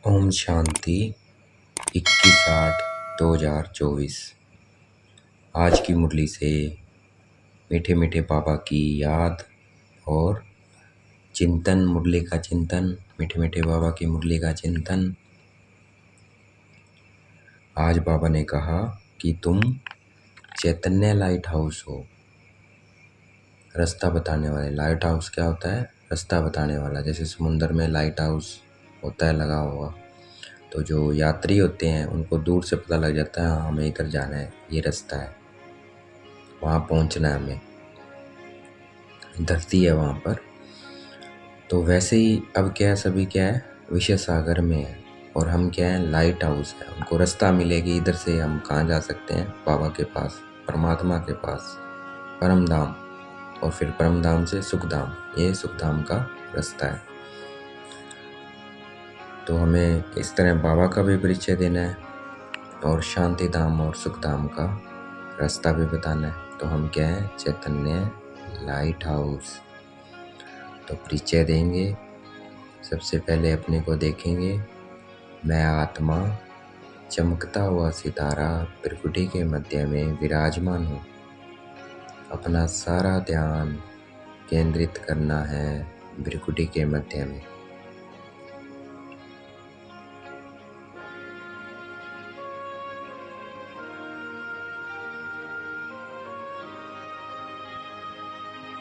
ओम शांति 21/8/2024। आज की मुरली से मीठे मीठे बाबा की याद और चिंतन, मुरली का चिंतन, मीठे मीठे बाबा की मुरली का चिंतन। आज बाबा ने कहा कि तुम चैतन्य लाइट हाउस हो। रास्ता बताने वाले। लाइट हाउस क्या होता है? रास्ता बताने वाला। जैसे समुंदर में लाइट हाउस होता है लगा हुआ, तो जो यात्री होते हैं उनको दूर से पता लग जाता है, हाँ हमें इधर जाना है, ये रास्ता है, वहाँ पहुँचना है हमें, धरती है वहाँ पर। तो वैसे ही अब क्या है, सभी क्या है, विषय सागर में है और हम क्या है, लाइट हाउस है। उनको रास्ता मिलेगी इधर से हम कहाँ जा सकते हैं, बाबा के पास, परमात्मा के पास, परम धाम, और फिर परम धाम से सुखधाम। ये सुखधाम का रास्ता है। तो हमें इस तरह बाबा का भी परिचय देना है और शांति धाम और सुख धाम का रास्ता भी बताना है। तो हम क्या है, चैतन्य लाइट हाउस। तो परिचय देंगे। सबसे पहले अपने को देखेंगे। मैं आत्मा चमकता हुआ सितारा प्रकृति के मध्य में विराजमान हूँ। अपना सारा ध्यान केंद्रित करना है प्रकृति के मध्य में।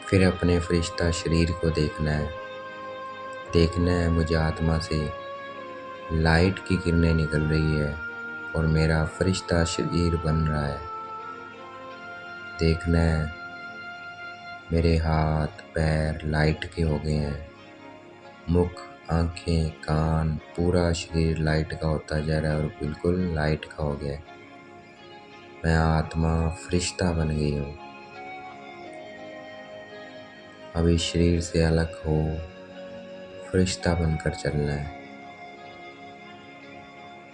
फिर अपने फरिश्ता शरीर को देखना है। देखना है मुझे आत्मा से लाइट की किरणें निकल रही है और मेरा फरिश्ता शरीर बन रहा है। देखना है मेरे हाथ पैर लाइट के हो गए हैं। मुख, आंखें, कान, पूरा शरीर लाइट का होता जा रहा है और बिल्कुल लाइट का हो गया है। मैं आत्मा फरिश्ता बन गई हूँ। अभी शरीर से अलग हो, फरिश्ता बनकर चलना है।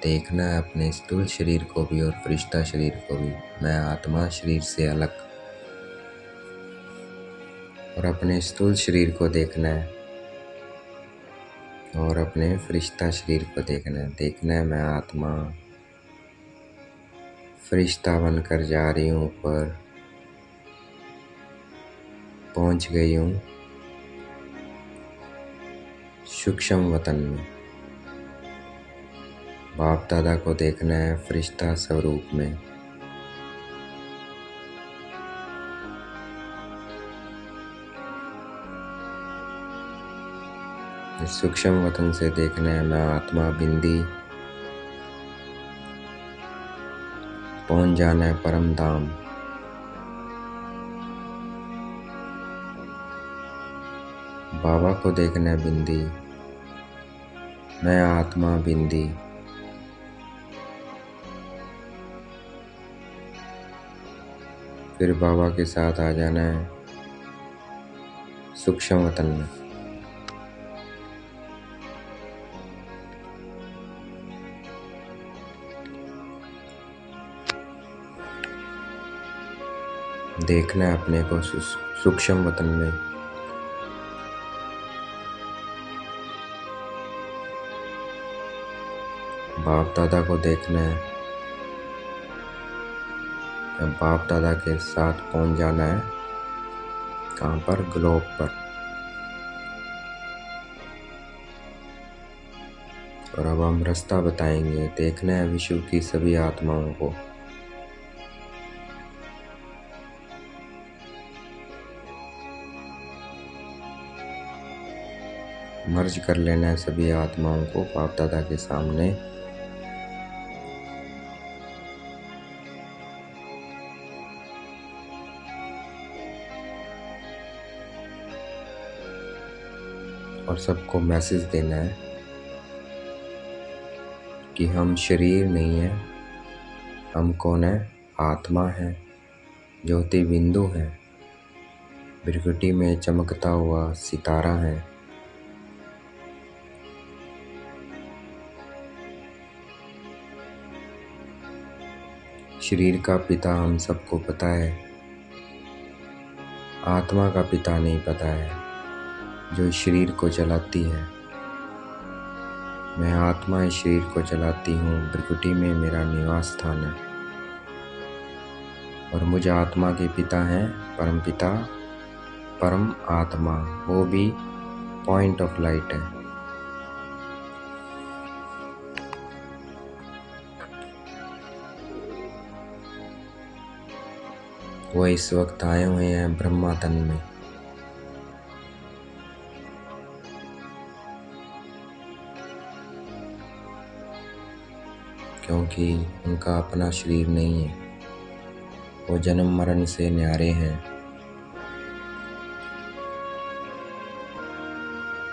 देखना है अपने स्थूल शरीर को भी और फरिश्ता शरीर को भी। मैं आत्मा शरीर से अलग, और अपने स्थूल शरीर को देखना है और अपने फरिश्ता शरीर को देखना है। देखना है मैं आत्मा फरिश्ता बनकर जा रही हूँ, ऊपर पहुँच गई हूँ सूक्ष्म वतन में। बाप दादा को देखना है फरिश्ता स्वरूप में। इस सूक्ष्म वतन से देखना है मैं आत्मा बिंदी, पहुंच जाना है परम धाम। बाबा को देखना है बिंदी, मैं आत्मा बिंदी। फिर बाबा के साथ आ जाना है सूक्ष्म वतन में। देखना है अपने को सूक्ष्म वतन में। बाप दादा को देखना है। अब बाप दादा के साथ पहुंच जाना है कहाँ पर, ग्लोब पर। और अब हम रास्ता बताएंगे। देखना है विश्व की सभी आत्माओं को। मर्ज कर लेना है सभी आत्माओं को बाप दादा के सामने। और सबको मैसेज देना है कि हम शरीर नहीं है, हम कौन है, आत्मा है, ज्योति बिंदु है, प्रकृति में चमकता हुआ सितारा है। शरीर का पिता हम सबको पता है, आत्मा का पिता नहीं पता है, जो शरीर को चलाती है। मैं आत्मा इस शरीर को चलाती हूँ, भृकुटी में मेरा निवास स्थान है। और मुझ आत्मा के पिता हैं परम पिता, परम आत्मा, वो भी पॉइंट ऑफ लाइट है। वो इस वक्त आए हुए हैं ब्रह्मा तन में। क्योंकि उनका अपना शरीर नहीं है, वो जन्म मरण से न्यारे हैं।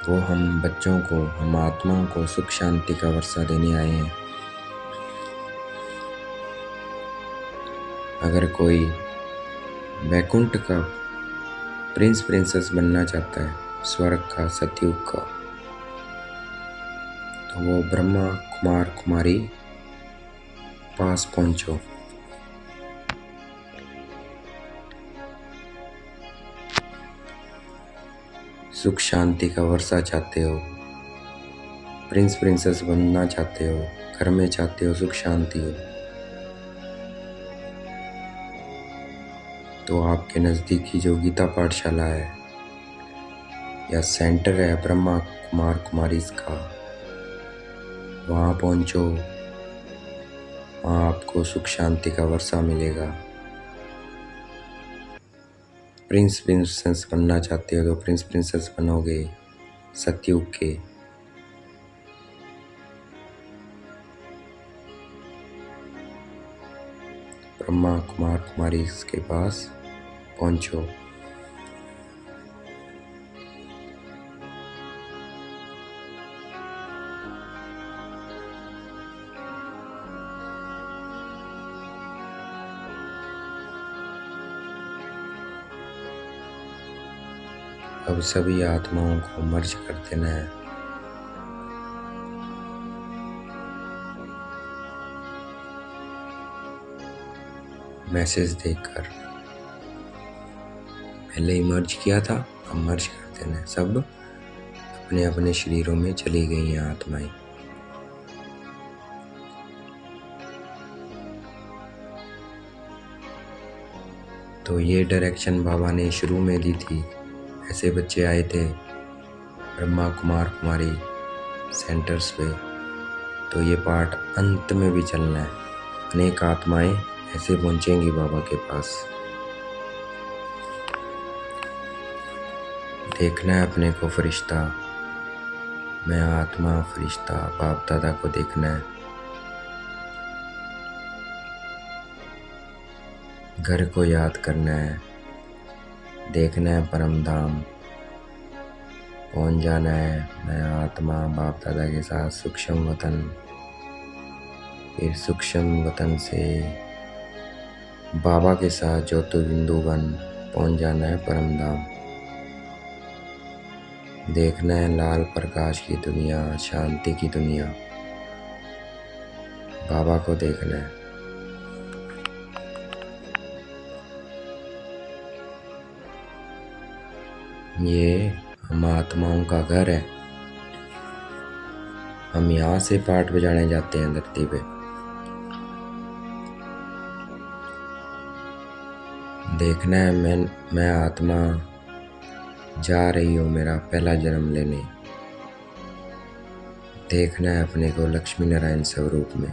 वो हम बच्चों को, हम आत्माओं को सुख शांति का वर्षा देने आए हैं। अगर कोई वैकुंठ का प्रिंस प्रिंसेस बनना चाहता है, स्वर्ग का, सतयुग का, तो वो ब्रह्मा कुमार कुमारी पास पहुंचो। सुख शांति का वर्षा चाहते हो, प्रिंस प्रिंसेस बनना चाहते हो, घर में चाहते हो सुख शांति हो, तो आपके नज़दीकी जो गीता पाठशाला है या सेंटर है ब्रह्मा कुमार कुमारीज का, वहाँ पहुँचो। वहाँ आपको सुख शांति का वर्षा मिलेगा। प्रिंस प्रिंसेस बनना चाहते हो तो प्रिंस प्रिंसेस बनोगे सतयुग के। ब्रह्मा कुमार कुमारी के पास पहुंचो। अब सभी आत्माओं को मर्ज कर देना है। मैसेज देकर पहले ही मर्ज किया था, अब मर्ज कर देना है। सब अपने अपने शरीरों में चली गई हैं आत्माएं। तो ये डायरेक्शन बाबा ने शुरू में दी थी। ऐसे बच्चे आए थे ब्रह्मा कुमार कुमारी सेंटर्स पे, तो ये पाठ अंत में भी चलना है। अनेक आत्माएं ऐसे पहुंचेंगी बाबा के पास। देखना है अपने को फरिश्ता, मैं आत्मा फरिश्ता, बाप दादा को देखना है। घर को याद करना है, देखना है परम धाम, पहुंच जाना है। मैं आत्मा बाप दादा के साथ सूक्ष्म वतन, फिर सूक्ष्म वतन से बाबा के साथ ज्योतिर्बिंदु बन पहुंच जाना है परम धाम। देखना है लाल प्रकाश की दुनिया, शांति की दुनिया, बाबा को देखना है। ये हम आत्माओं का घर है। हम यहाँ से पाठ बजाने जाते हैं धरती पे। देखना है मैं आत्मा जा रही हूँ मेरा पहला जन्म लेने। देखना है अपने को लक्ष्मी नारायण स्वरूप में।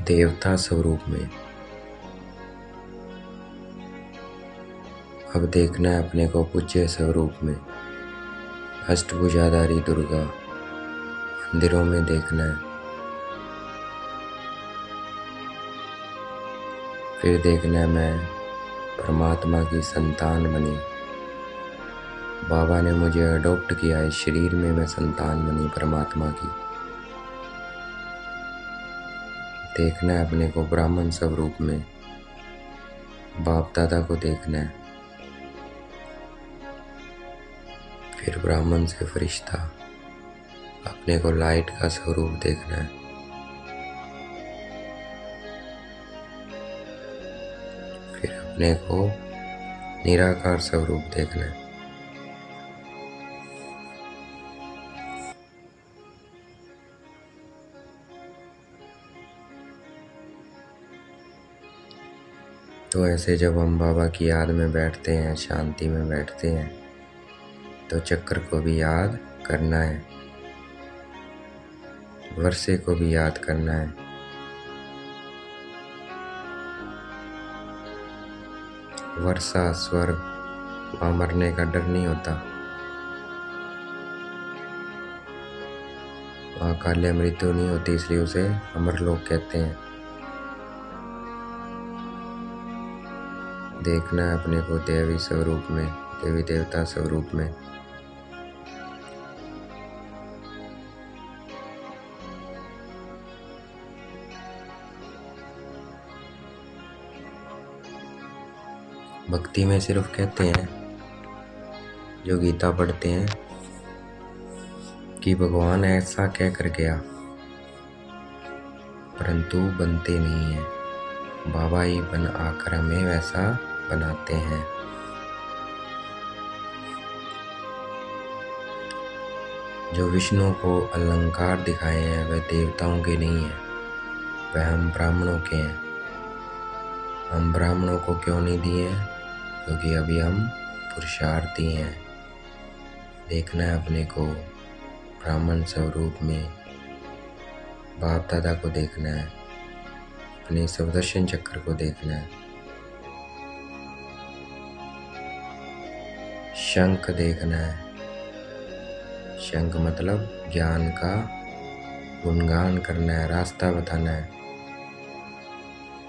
देवता स्वरूप में। अब देखना है अपने को पूज्य स्वरूप में, अष्टभुजाधारी दुर्गा। मंदिरों में देखना है। फिर देखना है मैं परमात्मा की संतान बनी। बाबा ने मुझे अडॉप्ट किया, इस शरीर में मैं संतान बनी परमात्मा की। देखना है अपने को ब्राह्मण स्वरूप में, बाप दादा को देखना है। फिर ब्राह्मण से फरिश्ता, अपने को लाइट का स्वरूप देखना है। फिर अपने को निराकार स्वरूप देखना है। तो ऐसे जब हम बाबा की याद में बैठते हैं, शांति में बैठते हैं, तो चक्र को भी याद करना है, वर्षे को भी याद करना है। वर्षा स्वर्ग, वहाँ मरने का डर नहीं होता, वहाँ काले मृत्यु नहीं होती, इसलिए उसे अमर लोग कहते हैं। देखना है अपने को देवी स्वरूप में, देवी देवता स्वरूप में। भक्ति में सिर्फ कहते हैं, जो गीता पढ़ते हैं, कि भगवान ऐसा कह कर गया, परंतु बनते नहीं हैं। बाबा ही बन आकर हमें वैसा बनाते हैं। जो विष्णु को अलंकार दिखाए हैं वह देवताओं के नहीं है, वह हम ब्राह्मणों के हैं। हम ब्राह्मणों को क्यों नहीं दिए हैं? क्योंकि अभी हम पुरुषार्थी हैं। देखना है अपने को ब्राह्मण स्वरूप में, बाप दादा को देखना है, अपने सुदर्शन चक्र को देखना है, शंख देखना है। शंख मतलब ज्ञान का गुणगान करना है, रास्ता बताना है।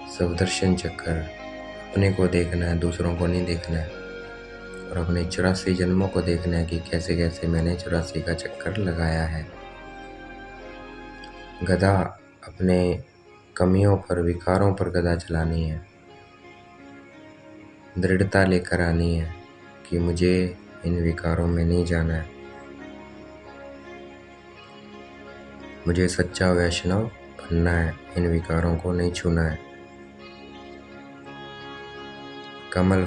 सुदर्शन चक्र अपने को देखना है, दूसरों को नहीं देखना है। और अपने 84 जन्मों को देखना है कि कैसे कैसे मैंने 84 का चक्कर लगाया है। गदा अपने कमियों पर, विकारों पर गदा चलानी है, दृढ़ता लेकर आनी है कि मुझे इन विकारों में नहीं जाना है, मुझे सच्चा वैष्णव बनना है, इन विकारों को नहीं छूना है। कमल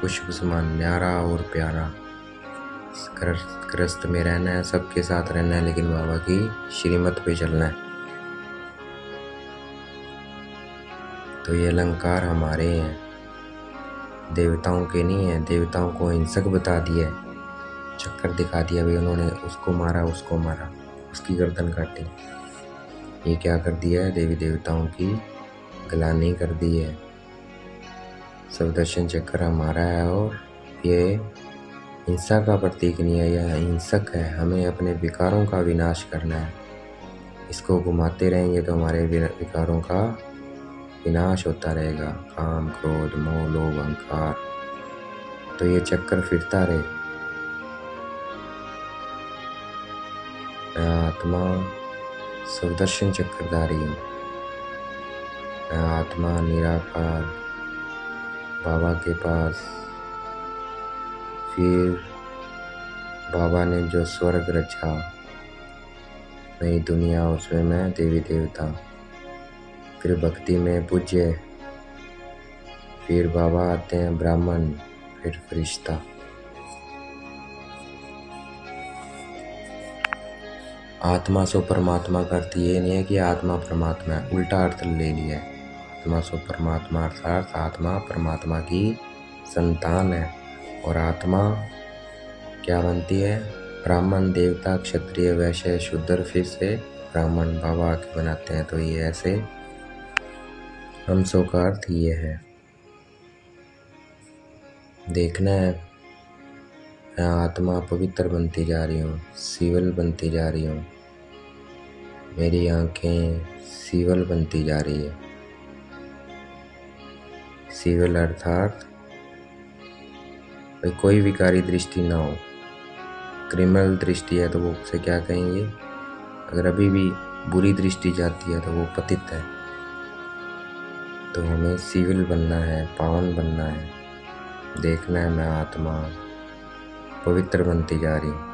पुष्प समान न्यारा और प्यारा ग्रस्त में रहना है, सबके साथ रहना है, लेकिन बाबा की श्रीमत पे चलना है। तो ये अलंकार हमारे हैं, देवताओं के नहीं है। देवताओं को हिंसक बता दिया, चक्कर दिखा दिया, भाई उन्होंने उसको मारा, उसको मारा, उसकी गर्दन काटी। ये क्या कर दिया है? देवी देवताओं की गलानी कर दी है। सुदर्शन चक्र हमारा है और ये हिंसा का प्रतीक नहीं है, यह हिंसक है। हमें अपने विकारों का विनाश करना है। इसको घुमाते रहेंगे तो हमारे विकारों का विनाश होता रहेगा। काम, क्रोध, मोह, लोभ, अहंकार, तो ये चक्कर फिरता रहे। मैं आत्मा सुदर्शन चक्रधारी हूँ। मैं आत्मा निराकार बाबा के पास। फिर बाबा ने जो स्वर्ग रचा, नई दुनिया, उसमें मैं देवी देवता, फिर भक्ति में पूज्य, फिर बाबा आते हैं ब्राह्मण, फिर फरिश्ता। आत्मा सो परमात्मा का अर्थ ये नहीं है कि आत्मा परमात्मा है, उल्टा अर्थ ले लिया है। आत्मा सो परमात्मा अर्थात आत्मा परमात्मा की संतान है। और आत्मा क्या बनती है? ब्राह्मण, देवता, क्षत्रिय, वैश्य, शूद्र, फिर से ब्राह्मण। बाबा आके बनाते हैं। तो ये ऐसे हम सो का अर्थ ये है। देखना है मैं आत्मा पवित्र बनती जा रही हूँ, सीवल बनती जा रही हूँ। मेरी आंखें सीवल बनती जा रही है। सीवल अर्थात कोई विकारी दृष्टि ना हो। क्रिमिनल दृष्टि है तो वो उसे क्या कहेंगे? अगर अभी भी बुरी दृष्टि जाती है तो वो पतित है। तो हमें सिविल बनना है, पावन बनना है। देखना है मैं आत्मा पवित्र बनती जा रही हूँ।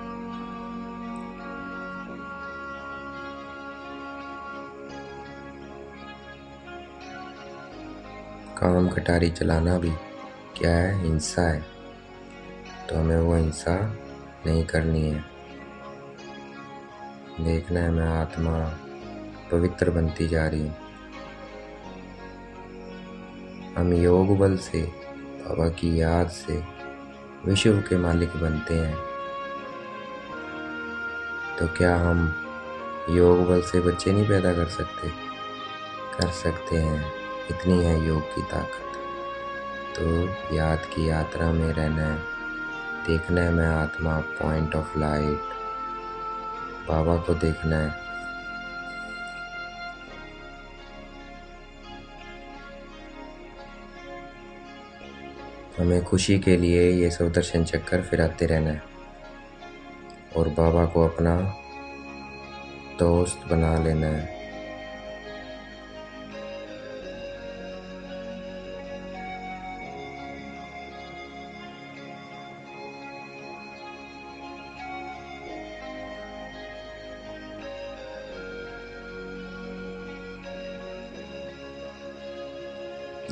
काम कटारी चलाना भी क्या है? हिंसा है। तो हमें वो हिंसा नहीं करनी है। देखना है मैं आत्मा पवित्र बनती जा रही हूँ। हम योग बल से, बाबा की याद से विश्व के मालिक बनते हैं। तो क्या हम योग बल से बच्चे नहीं पैदा कर सकते? कर सकते हैं, इतनी है योग की ताकत। तो याद की यात्रा में रहना है, देखना है मैं आत्मा, पॉइंट ऑफ लाइट, बाबा को देखना है। हमें खुशी के लिए ये सुदर्शन चक्कर फिराते रहना है और बाबा को अपना दोस्त बना लेना है।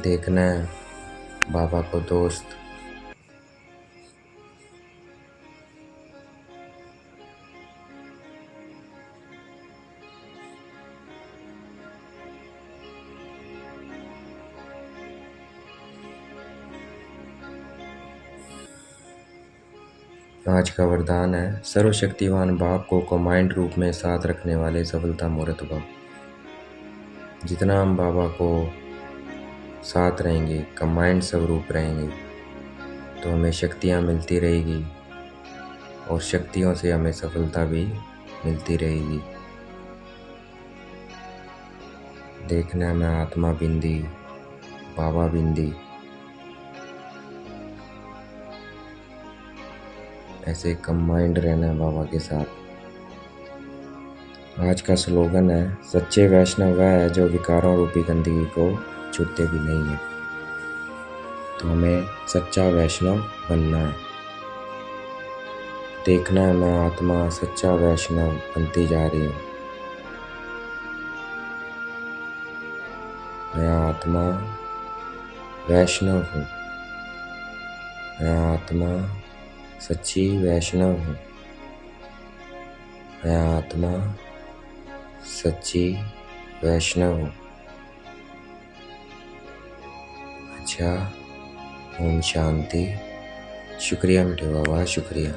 देखना है बाबा को दोस्त। आज का वरदान है, सर्वशक्तिवान बाप को कमांड रूप में साथ रखने वाले सफलता मूर्त भव। जितना हम बाबा को साथ रहेंगे, कमांड स्वरूप रहेंगे, तो हमें शक्तियाँ मिलती रहेगी और शक्तियों से हमें सफलता भी मिलती रहेगी। देखना है मैं आत्मा बिंदी, बाबा बिंदी, ऐसे कंबाइंड रहना है बाबा के साथ। आज का स्लोगन है, सच्चे वैष्णव वह है जो विकारों रूपी गंदगी को छूते भी नहीं है। तो हमें सच्चा वैष्णव बनना है। देखना है मैं आत्मा सच्चा वैष्णव बनती जा रही हूँ। मैं आत्मा वैष्णव हूँ। मैं आत्मा सच्ची वैष्णव हूँ। मैं आत्मा सच्ची वैष्णव हूँ। अच्छा, ओम शांति। शुक्रिया मीठे बाबा, शुक्रिया।